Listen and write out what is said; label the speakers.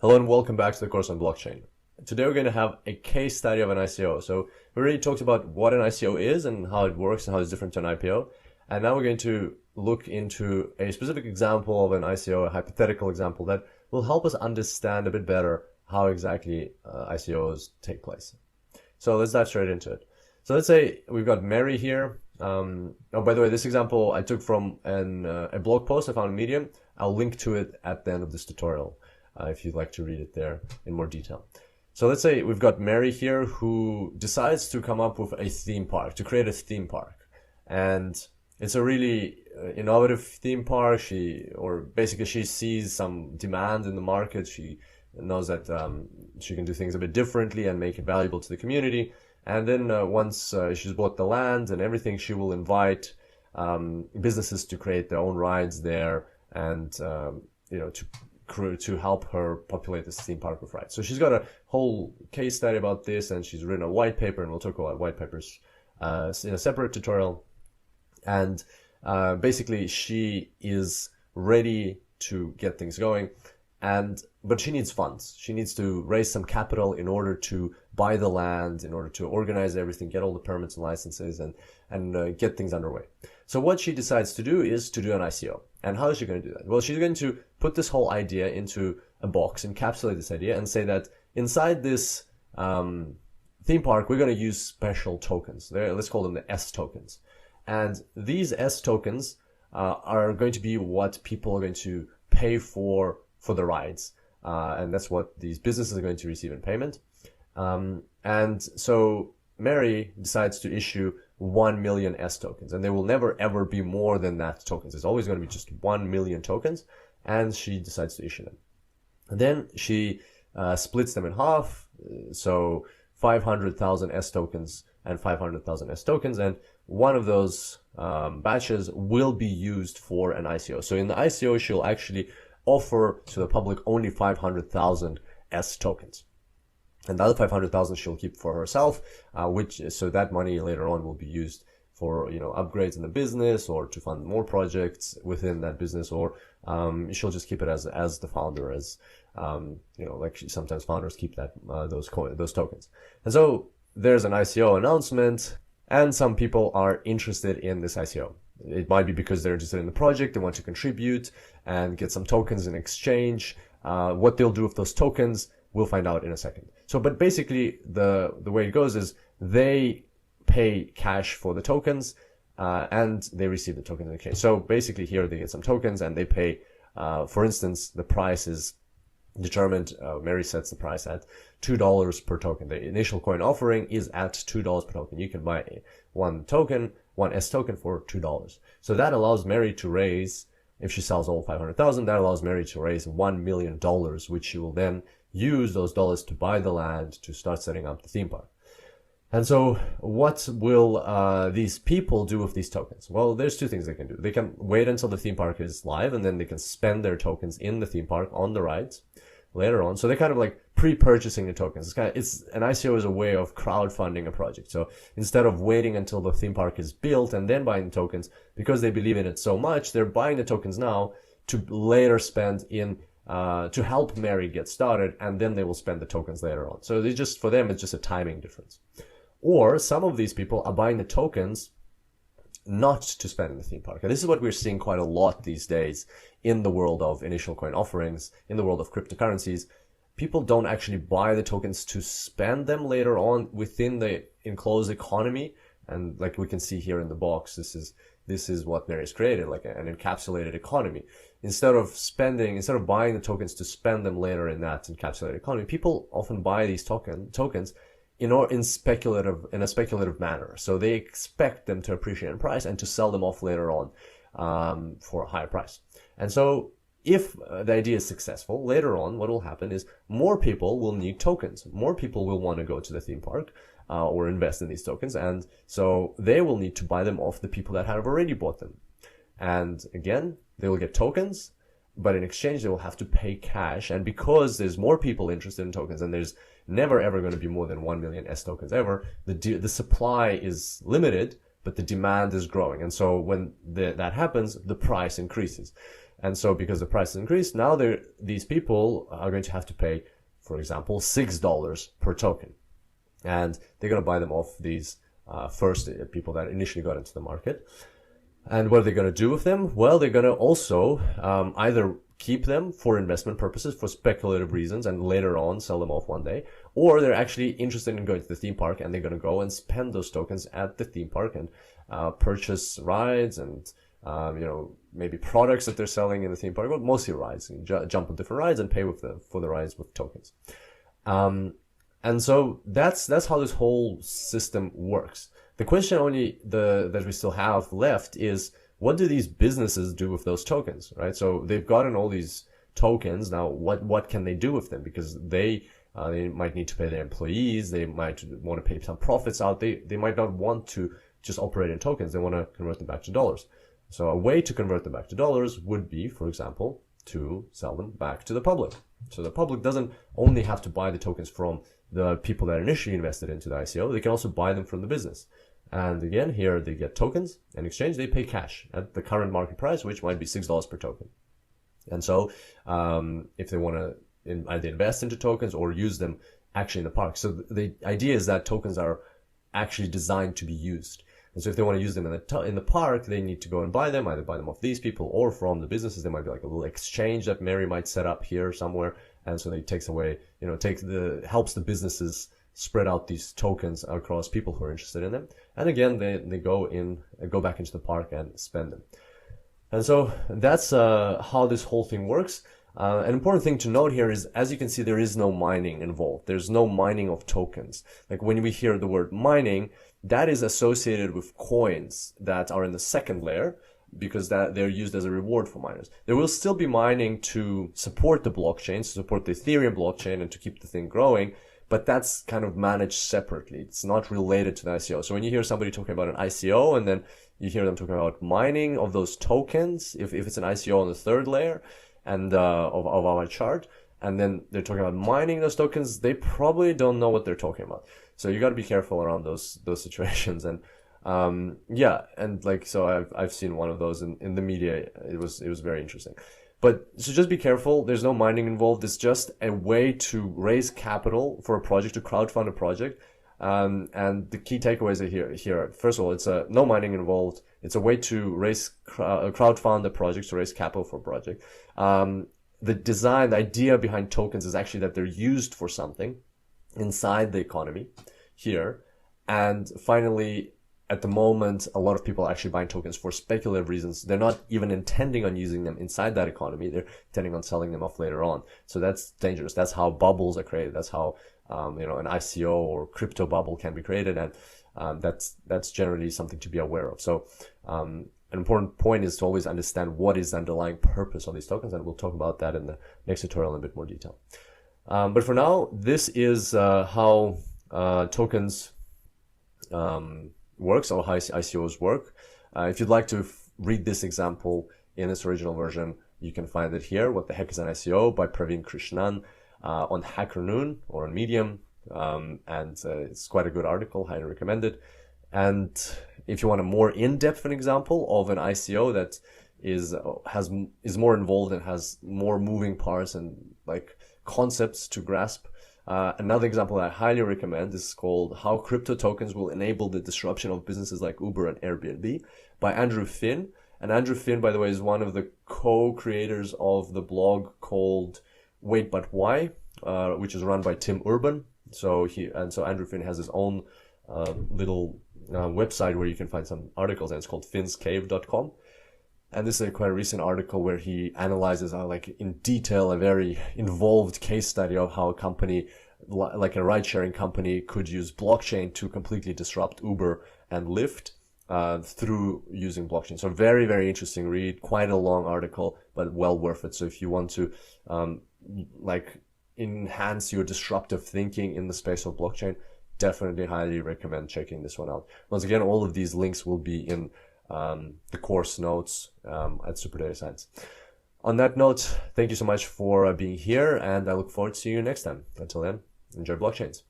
Speaker 1: Hello and welcome back to the course on blockchain. Today we're going to have a case study of an ICO. So we already talked about what an ICO is and how it works and how it's different to an IPO. And now we're going to look into a specific example of an ICO, a hypothetical example that will help us understand a bit better how exactly ICOs take place. So let's dive straight into it. So let's say we've got Mary here. Oh, by the way, this example I took from a blog post I found on Medium. I'll link to it at the end of this tutorial. If you'd like to read it there in more detail. So let's say we've got Mary here who decides to come up with a theme park, to create a theme park. And it's a really innovative theme park. She sees some demand in the market. She knows that she can do things a bit differently and make it valuable to the community. And then once she's bought the land and everything, she will invite businesses to create their own rides there and to help her populate this theme park with rides. So she's got a whole case study about this, and she's written a white paper, and we'll talk about white papers in a separate tutorial. And basically she is ready to get things going, but she needs funds. She needs to raise some capital in order to buy the land, in order to organize everything, get all the permits and licenses, and get things underway. So what she decides to do is to do an ICO. And how is she going to do that? Well, she's going to put this whole idea into a box, encapsulate this idea, and say that inside this theme park, we're going to use special tokens. Let's call them the S tokens. And these S tokens are going to be what people are going to pay for the rides. And that's what these businesses are going to receive in payment. And so Mary decides to issue 1 million S tokens, and there will never ever be more than that tokens. There's always going to be just 1 million tokens, and she decides to issue them. And then she splits them in half, so 500,000 S tokens and 500,000 S tokens, and one of those batches will be used for an ICO. So in the ICO, she'll actually offer to the public only 500,000 S tokens. And the other 500,000 she'll keep for herself, so that money later on will be used for, upgrades in the business or to fund more projects within that business, or, she'll just keep it as the founder, like sometimes founders keep those tokens. And so there's an ICO announcement, and some people are interested in this ICO. It might be because they're interested in the project, they want to contribute and get some tokens in exchange. What they'll do with those tokens, we'll find out in a second. So, but basically the way it goes is they pay cash for the tokens, and they receive the tokens in exchange. So basically here they get some tokens and they pay, for instance, the price is determined, Mary sets the price at $2 per token. The initial coin offering is at $2 per token. You can buy one S token for $2. So that allows Mary to raise, if she sells all 500,000, that allows Mary to raise $1 million, which she will then use those dollars to buy the land to start setting up the theme park. And so what will these people do with these tokens? Well, there's two things they can do. They can wait until the theme park is live, and then they can spend their tokens in the theme park on the rides later on. So they're kind of like pre-purchasing the tokens. An ICO is a way of crowdfunding a project. So instead of waiting until the theme park is built and then buying the tokens, because they believe in it so much, they're buying the tokens now to later spend to help Mary get started, and then they will spend the tokens later on. So for them, it's just a timing difference. Or some of these people are buying the tokens not to spend in the theme park. And this is what we're seeing quite a lot these days in the world of initial coin offerings, in the world of cryptocurrencies. People don't actually buy the tokens to spend them later on within the enclosed economy. And like we can see here in the box, this is what Mary's created, like an encapsulated economy. Instead of buying the tokens to spend them later in that encapsulated economy, people often buy these tokens in a speculative manner. So they expect them to appreciate in price and to sell them off later on for a higher price. And so if the idea is successful, later on what will happen is more people will need tokens. More people will want to go to the theme park or invest in these tokens, and so they will need to buy them off the people that have already bought them. And again, they will get tokens, but in exchange they will have to pay cash. And because there's more people interested in tokens, and there's never ever going to be more than 1 million S tokens ever, the supply is limited. but the demand is growing. And so when that happens, the price increases. And so because the price is increased, now these people are going to have to pay, for example, $6 per token. And they're going to buy them off these first people that initially got into the market. And what are they going to do with them? Well, they're going to also either keep them for investment purposes, for speculative reasons, and later on sell them off one day, or they're actually interested in going to the theme park and they're going to go and spend those tokens at the theme park and purchase rides and maybe products that they're selling in the theme park, but mostly rides. You jump on different rides and pay for the rides with tokens. And so that's how this whole system works. The question that we still have left is, what do these businesses do with those tokens, right? So they've gotten all these tokens. Now, what can they do with them? Because they might need to pay their employees. They might want to pay some profits out. They might not want to just operate in tokens. They want to convert them back to dollars. So a way to convert them back to dollars would be, for example, to sell them back to the public. So the public doesn't only have to buy the tokens from the people that initially invested into the ICO. They can also buy them from the business. And again, here they get tokens. In exchange, they pay cash at the current market price, which might be $6 per token. And so if they want to either invest into tokens or use them actually in the park. So the idea is that tokens are actually designed to be used. And so if they want to use them in the park, they need to go and buy them, either buy them off these people or from the businesses. There might be like a little exchange that Mary might set up here somewhere. And so it takes away, helps the businesses spread out these tokens across people who are interested in them. And again, they go back into the park and spend them. And so that's how this whole thing works. An important thing to note here is, as you can see, there is no mining involved. There's no mining of tokens. Like when we hear the word mining, that is associated with coins that are in the second layer, because they're used as a reward for miners. There will still be mining to support the blockchain, to support the Ethereum blockchain and to keep the thing growing, but that's kind of managed separately. It's not related to the ICO. So when you hear somebody talking about an ICO and then you hear them talking about mining of those tokens, if it's an ICO on the third layer and of our chart, and then they're talking about mining those tokens, they probably don't know what they're talking about. So you got to be careful around those situations. And so I've seen one of those in the media. It was very interesting. But so just be careful. There's no mining involved. It's just a way to raise capital for a project, to crowdfund a project. And the key takeaways are here. First of all, it's no mining involved. It's a way to crowdfund the project, to raise capital for a project. The idea behind tokens is actually that they're used for something inside the economy here. And finally, at the moment, a lot of people are actually buying tokens for speculative reasons. They're not even intending on using them inside that economy. They're intending on selling them off later on. So that's dangerous. That's how bubbles are created. That's how, an ICO or crypto bubble can be created. And that's generally something to be aware of. So an important point is to always understand what is the underlying purpose of these tokens. And we'll talk about that in the next tutorial in a bit more detail. But for now, this is how tokens works, or how ICOs work. If you'd like to read this example in its original version, you can find it here, What the Heck is an ICO by Praveen Krishnan, on HackerNoon or on Medium. And it's quite a good article, highly recommend it. And if you want a more in-depth example of an ICO that is more involved and has more moving parts and like concepts to grasp, another example that I highly recommend is called How Crypto Tokens Will Enable the Disruption of Businesses Like Uber and Airbnb by Andrew Finn. And Andrew Finn, by the way, is one of the co-creators of the blog called Wait But Why, which is run by Tim Urban. So Andrew Finn has his own little website where you can find some articles, and it's called finscave.com. And this is a quite recent article where he analyzes in detail a very involved case study of how a company, like a ride-sharing company, could use blockchain to completely disrupt Uber and Lyft through using blockchain. So very, very interesting read, quite a long article, but well worth it. So if you want to enhance your disruptive thinking in the space of blockchain, definitely highly recommend checking this one out. Once again, all of these links will be in the course notes at Super Data Science. On that note, thank you so much for being here, and I look forward to seeing you next time. Until then, enjoy blockchains.